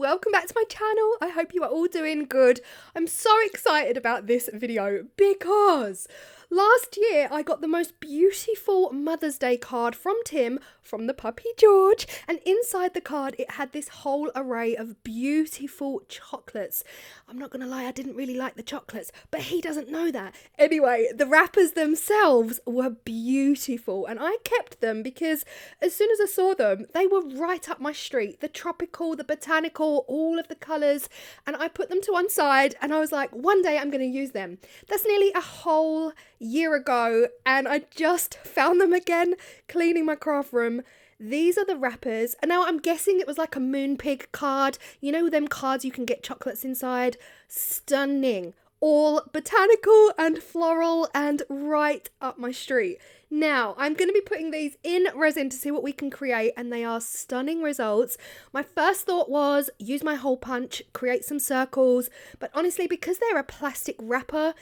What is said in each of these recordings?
welcome back to my channel. I hope you are all doing good. I'm so excited about this video because last year I got the most beautiful Mother's Day card from Tim from the puppy George, and inside the card it had this whole array of beautiful chocolates. I'm not gonna lie, I didn't really like the chocolates, but he doesn't know that. Anyway, the wrappers themselves were beautiful and I kept them because as soon as I saw them, they were right up my street. The tropical, the botanical, all of the colours, and I put them to one side and I was like, one day I'm going to use them. That's nearly a whole year ago and I just found them again cleaning my craft room. These are the wrappers, and now I'm guessing it was like a Moonpig card. You know them cards you can get chocolates inside? Stunning. All botanical and floral and right up my street. Now, I'm going to be putting these in resin to see what we can create, and they are stunning results. My first thought was use my hole punch, create some circles, but honestly, because they're a plastic wrapper,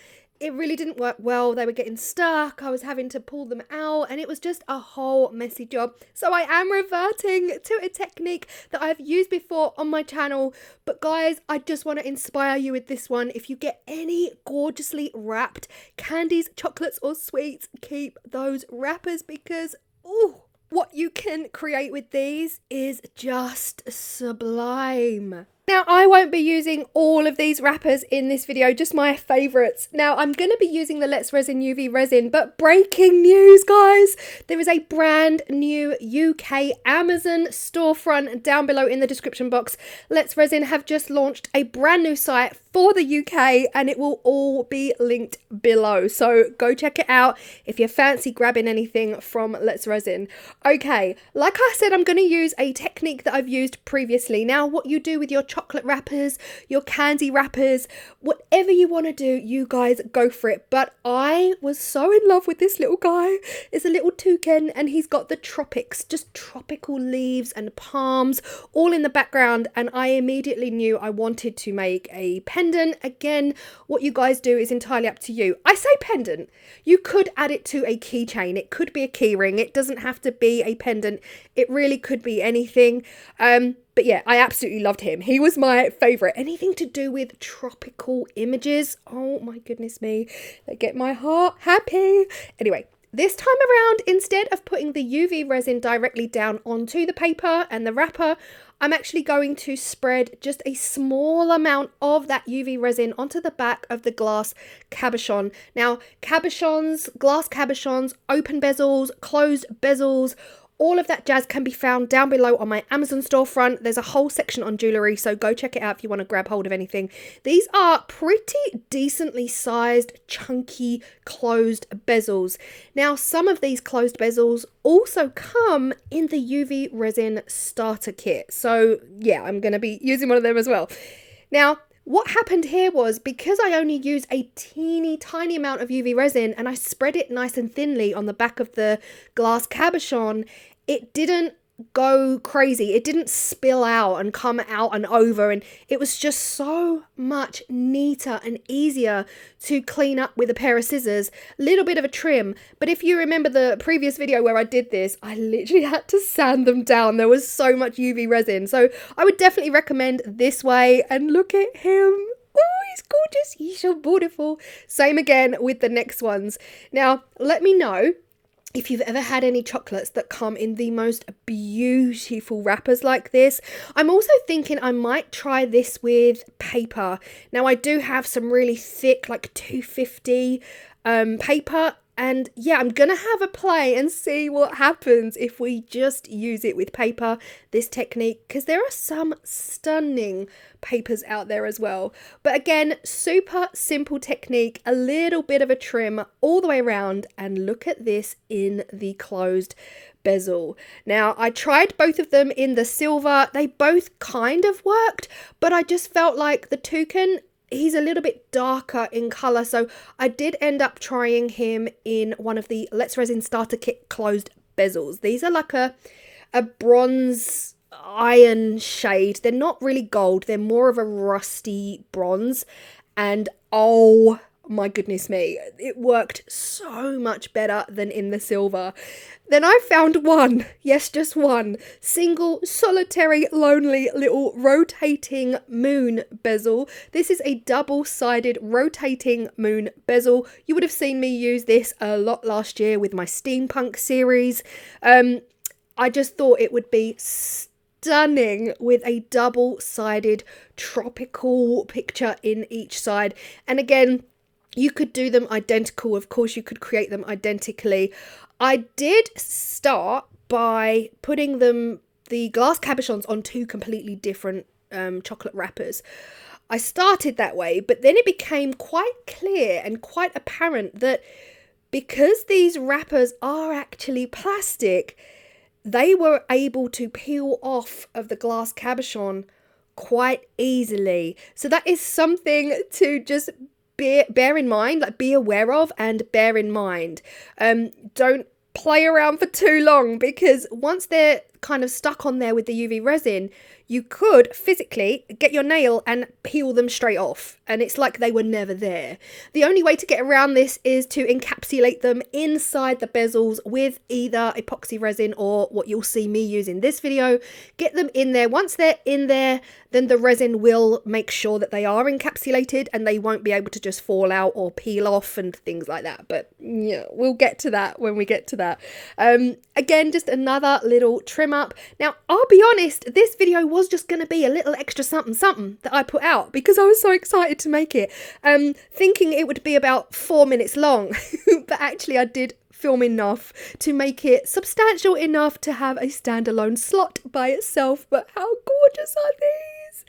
it really didn't work well. They were getting stuck, I was having to pull them out, and it was just a whole messy job. So I am reverting to a technique that I've used before on my channel. But guys, I just want to inspire you with this one. If you get any gorgeously wrapped candies, chocolates or sweets, keep those wrappers because, ooh, what you can create with these is just sublime. Now, I won't be using all of these wrappers in this video, just my favourites. Now, I'm going to be using the Let's Resin UV resin, but breaking news, guys! There is a brand new UK Amazon storefront down below in the description box. Let's Resin have just launched a brand new site for the UK, and it will all be linked below. So go check it out if you fancy grabbing anything from Let's Resin. Okay, like I said, I'm going to use a technique that I've used previously. Now, what you do with your chocolate wrappers, your candy wrappers, whatever you want to do, you guys go for it. But I was so in love with this little guy. It's a little toucan and he's got the tropics, just tropical leaves and palms all in the background, and I immediately knew I wanted to make a pendant. Again, what you guys do is entirely up to you. I say pendant, you could add it to a keychain, it could be a key ring, it doesn't have to be a pendant, it really could be anything. But yeah, I absolutely loved him. He was my favourite. Anything to do with tropical images, oh my goodness me, they get my heart happy. Anyway, this time around, instead of putting the UV resin directly down onto the paper and the wrapper, I'm actually going to spread just a small amount of that UV resin onto the back of the glass cabochon. Now, cabochons, glass cabochons, open bezels, closed bezels, all of that jazz can be found down below on my Amazon storefront. There's a whole section on jewellery, so go check it out if you want to grab hold of anything. These are pretty decently sized, chunky, closed bezels. Now, some of these closed bezels also come in the UV resin starter kit. So yeah, I'm going to be using one of them as well. Now, what happened here was, because I only used a teeny tiny amount of UV resin and I spread it nice and thinly on the back of the glass cabochon, it didn't go crazy. It didn't spill out and come out and over, and it was just so much neater and easier to clean up with a pair of scissors. Little bit of a trim, but if you remember the previous video where I did this, I literally had to sand them down. There was so much UV resin, so I would definitely recommend this way. And look at him. Oh, he's gorgeous. He's so beautiful. Same again with the next ones. Now, let me know if you've ever had any chocolates that come in the most beautiful wrappers like this. I'm also thinking I might try this with paper. Now, I do have some really thick, like 250 paper. And yeah, I'm going to have a play and see what happens if we just use it with paper, this technique, because there are some stunning papers out there as well. But again, super simple technique, a little bit of a trim all the way around, and look at this in the closed bezel. Now, I tried both of them in the silver. They both kind of worked, but I just felt like the toucan, he's a little bit darker in colour, so I did end up trying him in one of the Let's Resin Starter Kit closed bezels. These are like a bronze iron shade. They're not really gold, they're more of a rusty bronze, and oh my goodness me, it worked so much better than in the silver. Then I found one, yes, just one, single, solitary, lonely little rotating moon bezel. This is a double-sided rotating moon bezel. You would have seen me use this a lot last year with my steampunk series. I just thought it would be stunning with a double-sided tropical picture in each side. And again, you could do them identical. Of course, you could create them identically. I did start by putting the glass cabochons on two completely different chocolate wrappers. I started that way, but then it became quite clear and quite apparent that because these wrappers are actually plastic, they were able to peel off of the glass cabochon quite easily. So that is something to just bear in mind, like be aware of and bear in mind. Don't play around for too long, because once they're kind of stuck on there with the UV resin, you could physically get your nail and peel them straight off, and it's like they were never there. The only way to get around this is to encapsulate them inside the bezels with either epoxy resin or what you'll see me use in this video. Get them in there. Once they're in there, then the resin will make sure that they are encapsulated and they won't be able to just fall out or peel off and things like that. But yeah, we'll get to that when we get to that. Again, just another little trim up. Now, I'll be honest, this video was just going to be a little extra something that I put out because I was so excited to make it, thinking it would be about 4 minutes long. But actually I did film enough to make it substantial enough to have a standalone slot by itself. But how gorgeous are these?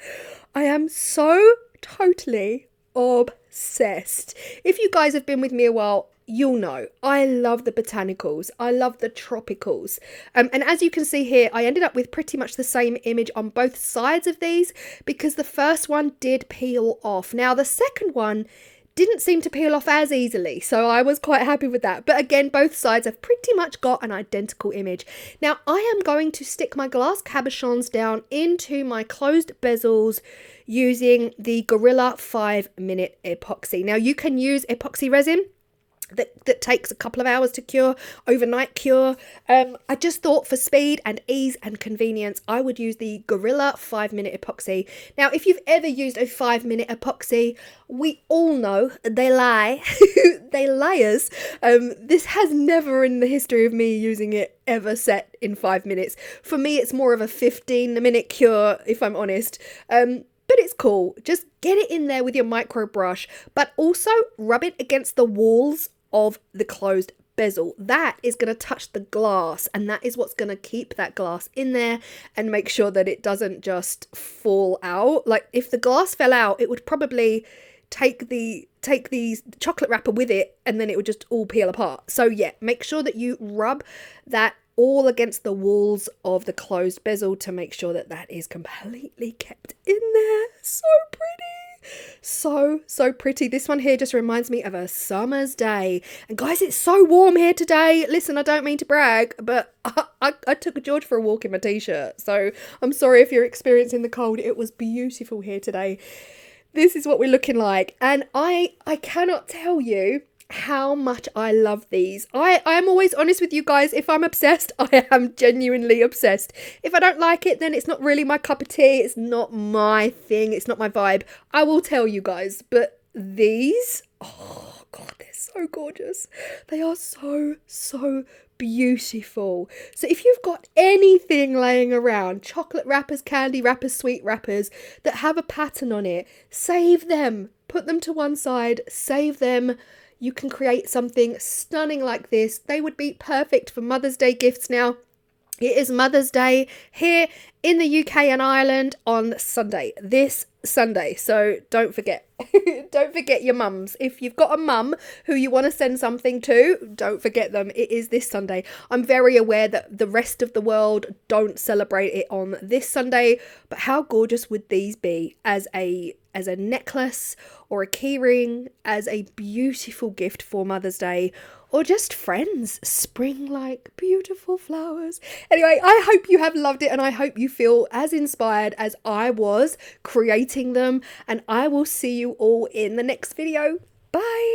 I am so totally obsessed. If you guys have been with me a while, you'll know I love the botanicals. I love the tropicals. And as you can see here, I ended up with pretty much the same image on both sides of these because the first one did peel off. Now the second one didn't seem to peel off as easily, so I was quite happy with that. But again, both sides have pretty much got an identical image. Now I am going to stick my glass cabochons down into my closed bezels using the Gorilla 5-minute epoxy. Now you can use epoxy resin that takes a couple of hours to cure, overnight cure. I just thought for speed and ease and convenience, I would use the Gorilla 5-minute epoxy. Now, if you've ever used a 5-minute epoxy, we all know they lie. They liars. This has never in the history of me using it ever set in 5 minutes. For me, it's more of a 15-minute cure, if I'm honest. But it's cool. Just get it in there with your micro brush, but also rub it against the walls of the closed bezel. That is going to touch the glass, and that is what's going to keep that glass in there and make sure that it doesn't just fall out. Like if the glass fell out, it would probably take the chocolate wrapper with it, and then it would just all peel apart. So yeah, make sure that you rub that all against the walls of the closed bezel to make sure that that is completely kept in there. So pretty. So pretty. This one here just reminds me of a summer's day. And guys, it's so warm here today. Listen, I don't mean to brag, but I took George for a walk in my t-shirt. So I'm sorry if you're experiencing the cold. It was beautiful here today. This is what we're looking like. And I cannot tell you how much I love these. I am always honest with you guys. If I'm obsessed, I am genuinely obsessed. If I don't like it, then it's not really my cup of tea. It's not my thing. It's not my vibe. I will tell you guys. But these, oh God, they're so gorgeous. They are so beautiful. So if you've got anything laying around, chocolate wrappers, candy wrappers, sweet wrappers that have a pattern on it, save them. Put them to one side. Save them. You can create something stunning like this. They would be perfect for Mother's Day gifts now. It is Mother's Day here in the UK and Ireland on Sunday, this Sunday. So don't forget, don't forget your mums. If you've got a mum who you want to send something to, don't forget them. It is this Sunday. I'm very aware that the rest of the world don't celebrate it on this Sunday, but how gorgeous would these be as a necklace or a keyring, as a beautiful gift for Mother's Day, or just friends, spring like beautiful flowers. Anyway, I hope you have loved it, and I hope you feel as inspired as I was creating them, and I will see you all in the next video. Bye.